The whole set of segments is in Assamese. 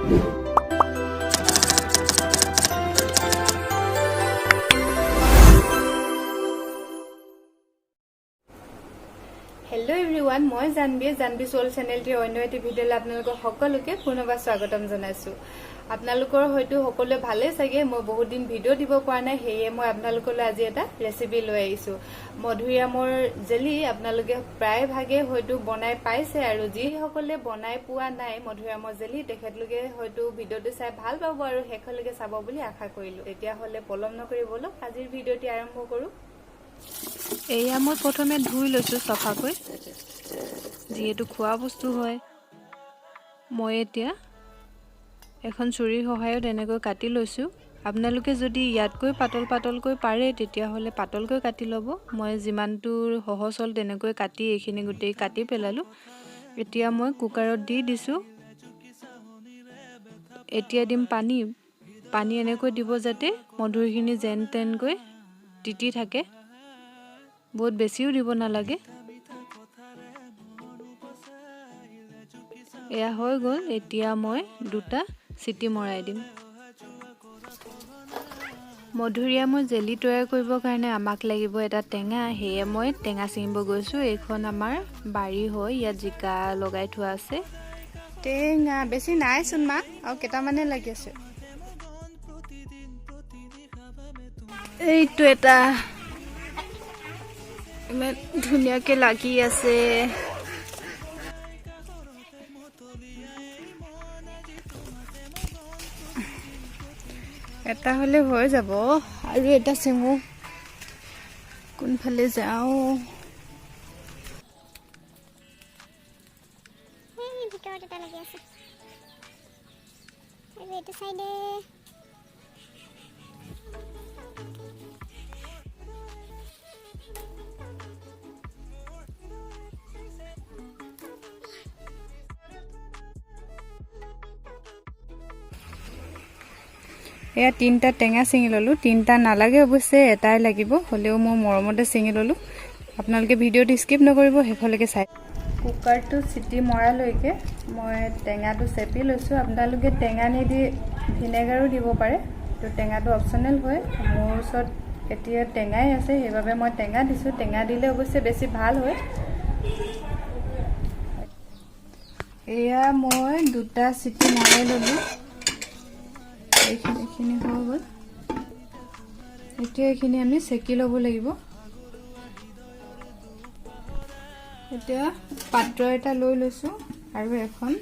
हेलो एवरीवन, मैं जानवी सोल चेनेलটিৰ অন্য এটি ভিডিঅ'লৈ আপোনালোকক সকলোকে পুনৰবাৰ স্বাগতম জনাইছো। আপোনালোকৰ হয়তো সকলোৱে ভালে চাগে, মই বহুত দিন ভিডিঅ' দিব পৰা নাই, সেয়ে মই আপোনালোকলৈ আজি এটা ৰেচিপি লৈ আহিছো। মধুৰিআমৰ জেলি আপোনালোকে প্ৰায় ভাগে হয়তো বনাই পাইছে, আৰু যিসকলে বনাই পোৱা নাই মধুৰিআমৰ জেলি তেখেতলোকে হয়তো ভিডিঅ'টো চাই ভাল পাব আৰু শেষলৈকে চাব বুলি আশা কৰিলো। তেতিয়াহ'লে পলম নকৰি বলক আজিৰ ভিডিঅ'টি আৰম্ভ কৰো। এয়া মই প্ৰথমে ধুই লৈছো সফাকৈ, যিহেতু খোৱা বস্তু হয়। মই এতিয়া এখন ছুৰীৰ সহায়ত এনেকৈ কাটি লৈছো। আপোনালোকে যদি ইয়াতকৈ পাতলকৈ পাৰে তেতিয়াহ'লে পাতলকৈ কাটি ল'ব। মই যিমানটো সহজ হ'ল তেনেকৈ কাটি এইখিনি গোটেই কাটি পেলালো। এতিয়া মই কুকাৰত দি দিছো। এতিয়া দিম পানী এনেকৈ দিব যাতে মধুৰিখিনি যেন তেনকৈ তিতি থাকে। বহুত বেছিও দিব নালাগে। এয়া হৈ গ'ল। এতিয়া মই দুটা চিটি মৰাই দিম। মধুৰিআমৰ জেলি তৈয়াৰ কৰিবৰ কাৰণে আমাক লাগিব এটা টেঙা, সেয়ে মই টেঙা ছিঙিব গৈছোঁ। এইখন আমাৰ বাৰী হয়, ইয়াত জিকা লগাই থোৱা আছে। টেঙা বেছি নাইচোন মা, আৰু কেইটামানে লাগি আছে। এইটো এটা ইমান ধুনীয়াকে লাগি আছে। এটা হলে হৈ যাব, আৰু এটা চিঙো। কোনফালে যাওঁ? ভিতৰত এটা লাগি আছে, আৰু এইটো চাইডে এয়া তিনিটা টেঙা ছিঙি ল'লোঁ। তিনিটা নালাগে অৱশ্যে, এটাই লাগিব, হ'লেও মই মৰমতে ছিঙি ল'লোঁ। আপোনালোকে ভিডিঅ'টো স্কিপ নকৰিব, শেষলৈকে চাই। কুকাৰটো চিটি মৰালৈকে মই টেঙাটো চেপি লৈছোঁ। আপোনালোকে টেঙা নিদি ভিনেগাৰো দিব পাৰে, তো টেঙাটো অপশ্যনেল হয়। মোৰ ওচৰত এতিয়া টেঙাই আছে, সেইবাবে মই টেঙা দিছোঁ। টেঙা দিলে অৱশ্যে বেছি ভাল হয়। এয়া মই দুটা চিটি মৰাই ল'লোঁ। এইখিনি হৈ গ'ল। এতিয়া এইখিনি আমি চেকি ল'ব লাগিব। এতিয়া পাত্ৰ এটা লৈ লৈছোঁ আৰু এখন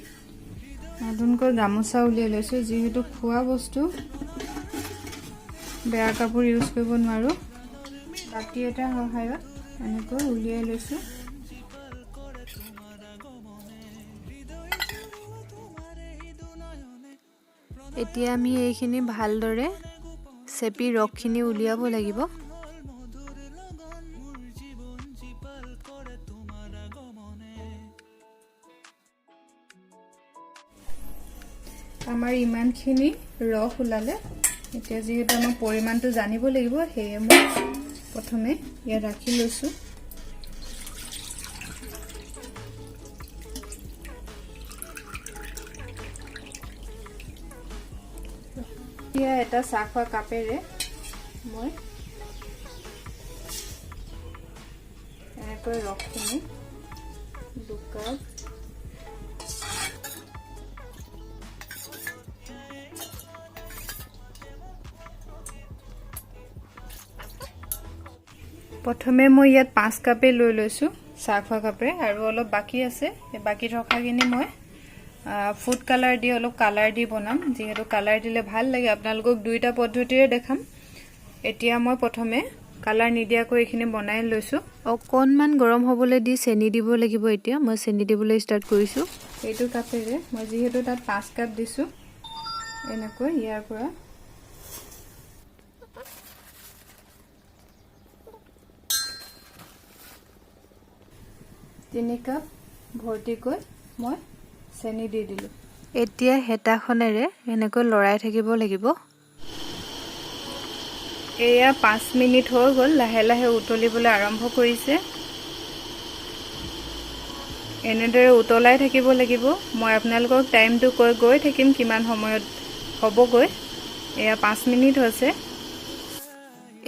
নতুনকৈ গামোচা উলিয়াই লৈছোঁ। যিহেতু খোৱা বস্তু, বেয়া কাপোৰ ইউজ কৰিব নোৱাৰোঁ। বাতি এটাৰ সহায়ত এনেকৈ উলিয়াই লৈছোঁ। এতিয়া আমি এইখিনি ভালদৰে চেপি ৰসখিনি উলিয়াব লাগিব। আমাৰ ইমানখিনি ৰস ওলালে। এতিয়া যিহেতু আমাৰ পৰিমাণটো জানিব লাগিব, সেয়ে মই প্ৰথমে ইয়াত ৰাখি লৈছোঁ। এতিয়া এটা চাহ খোৱা কাপেৰে মই এনেকৈ ৰসখিনি দুকাপ প্ৰথমে মই ইয়াত 5 কাপে লৈ লৈছোঁ চাহ খোৱা কাপেৰে, আৰু অলপ বাকী আছে। বাকী ৰখাখিনি মই ফুড কালাৰ দি অলপ কালাৰ দি বনাম, যিহেতু কালাৰ দিলে ভাল লাগে। আপোনালোকক দুইটা পদ্ধতিৰে দেখাম। এতিয়া মই প্ৰথমে কালাৰ নিদিয়াকৈ এইখিনি বনাই লৈছোঁ। অকণমান গৰম হ'বলৈ দি চেনি দিব লাগিব। এতিয়া মই চেনি দিবলৈ ষ্টাৰ্ট কৰিছোঁ। এইটো কাপেৰে মই যিহেতু তাত 5 কাপ দিছোঁ, এনেকৈ ইয়াৰ পৰা তিনি কাপ ভৰ্তিকৈ মই চেনি দি দিলোঁ। এতিয়া হেতাখনেৰে এনেকৈ লৰাই থাকিব লাগিব। এয়া 5 মিনিট হৈ গ'ল, লাহে লাহে উতলিবলৈ আৰম্ভ কৰিছে। এনেদৰে উতলাই থাকিব লাগিব। মই আপোনালোকক টাইমটো কৈ গৈ থাকিম কিমান সময়ত হ'বগৈ। এয়া 5 মিনিট হৈছে।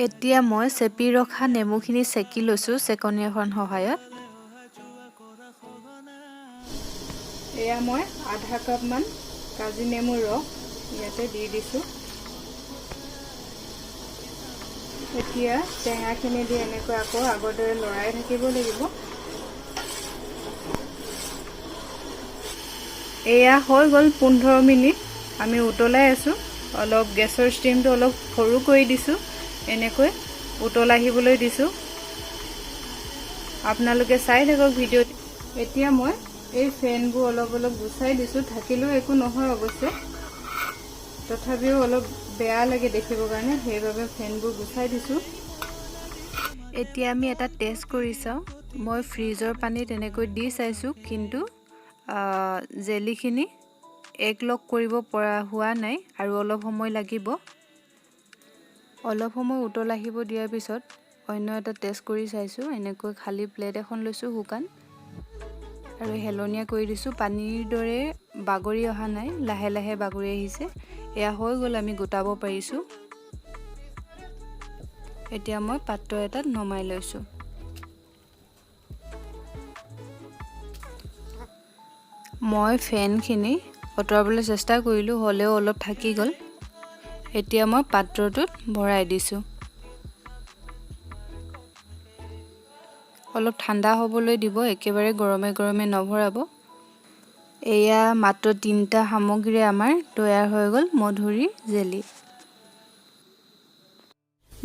এতিয়া মই চেপি ৰখা নেমুখিনি চেকি লৈছোঁ চেকনি এখন সহায়ত। এয়া মই আধা কাপমান কাজি নেমুৰ ৰস ইয়াতে দি দিছোঁ। এতিয়া টেঙাখিনি দি এনেকৈ আকৌ আগৰ দৰে লৰাই থাকিব লাগিব। এয়া হৈ গ'ল 15 মিনিট। আমি উতলাই আছোঁ। অলপ গেছৰ ষ্টিমটো অলপ সৰু কৰি দিছোঁ। এনেকৈ উতল আহিবলৈ দিছোঁ। আপোনালোকে চাই থাকক ভিডিঅ'ত। এতিয়া মই এই ফেনবোৰ অলপ গুচাই দিছোঁ। থাকিলেও একো নহয় অৱশ্যে, তথাপিও অলপ বেয়া লাগে দেখিবৰ কাৰণে, সেইবাবে ফেনবোৰ গুচাই দিছোঁ। এতিয়া আমি এটা টেষ্ট কৰি চাওঁ। মই ফ্ৰিজৰ পানী তেনেকৈ দি চাইছোঁ, কিন্তু জেলিখিনি একলগ কৰিব পৰা হোৱা নাই আৰু অলপ সময় লাগিব। অলপ সময় উতল আহিব দিয়াৰ পিছত অন্য এটা টেষ্ট কৰি চাইছোঁ। এনেকৈ খালী প্লেট এখন লৈছোঁ শুকান আৰু হেলনীয়া কৰি দিছোঁ। পানীৰ দৰে বাগৰি অহা নাই, লাহে লাহে বাগৰি আহিছে। এয়া হৈ গ'ল, আমি গোটাব পাৰিছোঁ। এতিয়া মই পাত্ৰ এটাত নমাই লৈছোঁ। মই ফেনখিনি আঁতৰাবলৈ চেষ্টা কৰিলোঁ, হ'লেও অলপ থাকি গ'ল। এতিয়া মই পাত্ৰটোত ভৰাই দিছোঁ। অলপ ঠাণ্ডা হ'বলৈ দিব, একেবাৰে গৰমে গৰমে নভৰাব। এয়া মাত্ৰ 3টা সামগ্ৰীৰে আমাৰ তৈয়াৰ হৈ গ'ল মধুৰি জেলি।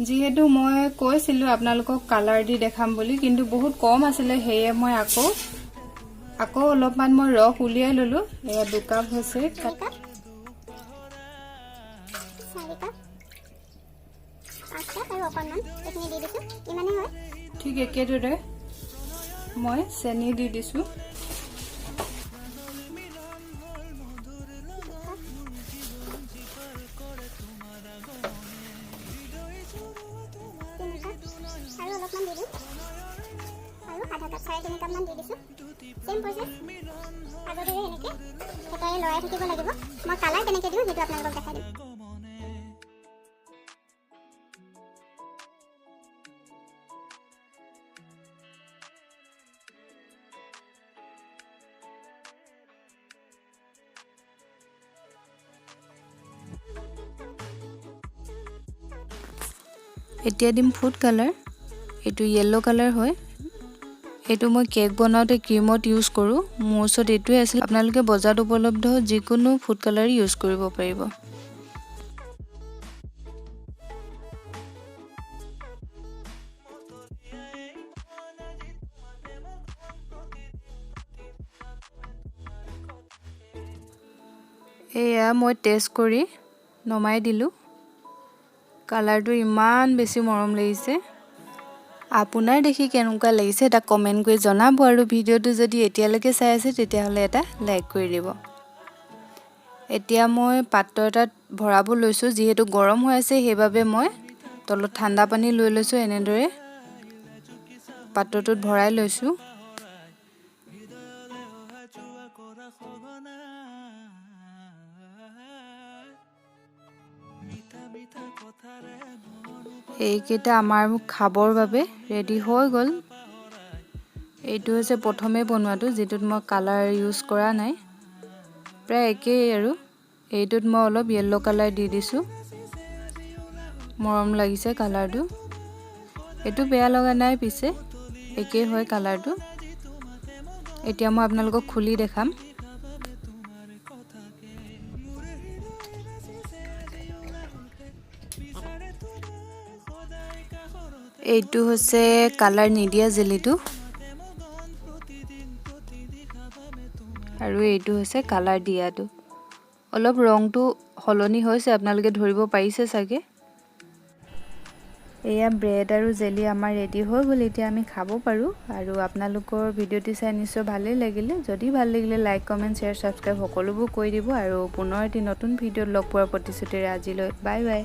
যিহেতু মই কৈছিলোঁ আপোনালোকক কালাৰ দি দেখাম বুলি, কিন্তু বহুত কম আছিলে, সেয়ে মই আকৌ অলপমান মই ৰস উলিয়াই ল'লোঁ। এয়া 2 কাপ হৈছে। 4 কাপ 5 কাপ আৰু অকণমান এইখিনি দি দিছোঁ। ইমানেই হয়। ঠিক একেদৰে মই চেনি দি দিছোঁ। আৰু অলপমান দি দিম, আৰু আধা কাপ 3.5 কাপমান দি দিছোঁ। চেম প্ৰচেছ, আগৰ দৰে এনেকৈ হেতাৰে লৰাই থাকিব লাগিব। মই কালাৰ কেনেকৈ দিওঁ সেইটো আপোনালোকক দেখাই দিম। এতিয়া দিম ফুড কালাৰ। এইটো য়েল্লো কালাৰ হয়। এইটো মই কেক বনাওঁতে ক্ৰীমত ইউজ কৰোঁ। মোৰ ওচৰত এইটোৱে আছিল। আপোনালোকে বজাৰত উপলব্ধ যিকোনো ফুড কালাৰ ইউজ কৰিব পাৰিব। এয়া মই টেষ্ট কৰি নমাই দিলোঁ। কালাৰটো ইমান বেছি মৰম লাগিছে। আপোনাৰ দেখি কেনেকুৱা লাগিছে এটা কমেণ্ট কৰি জনাব, আৰু ভিডিঅ'টো যদি এতিয়ালৈকে চাই আছে তেতিয়াহ'লে এটা লাইক কৰি দিব। এতিয়া মই পাত্ৰ এটাত ভৰাব লৈছোঁ। যিহেতু গৰম হৈ আছে, সেইবাবে মই তলত ঠাণ্ডা পানী লৈ লৈছোঁ। এনেদৰে পাত্ৰটোত ভৰাই লৈছোঁ। এইকেইটা আমাৰ খাবৰ বাবে ৰেডি হৈ গ'ল। এইটো হৈছে প্ৰথমে বনোৱাটো, যিটোত মই কালাৰ ইউজ কৰা নাই। প্ৰায় একেই আৰু। এইটোত মই অলপ য়েল্লো কালাৰ দি দিছোঁ। মৰম লাগিছে কালাৰটো। এইটো বেয়া লগা নাই, পিছে একেই হয় কালাৰটো। এতিয়া মই আপোনালোকক খুলি দেখাম। এইটো হৈছে কালাৰ নিদিয়া জেলিটো, আৰু এইটো হৈছে কালাৰ দিয়াটো। অলপ ৰংটো সলনি হৈছে, আপোনালোকে ধৰিব পাৰিছে চাগে। এয়া ব্ৰেড আৰু জেলি আমাৰ ৰেডি হৈ গ'ল। এতিয়া আমি খাব পাৰোঁ। আৰু আপোনালোকৰ ভিডিঅ'টি চাই নিশ্চয় ভালেই লাগিলে। যদি ভাল লাগিলে লাইক, কমেণ্ট, শ্বেয়াৰ, ছাবস্ক্ৰাইব সকলোবোৰ কৰি দিব। আৰু পুনৰ এটি নতুন ভিডিঅ'ত লগ পোৱাৰ প্ৰতিশ্ৰুতিৰে আজিলৈ বাই বাই।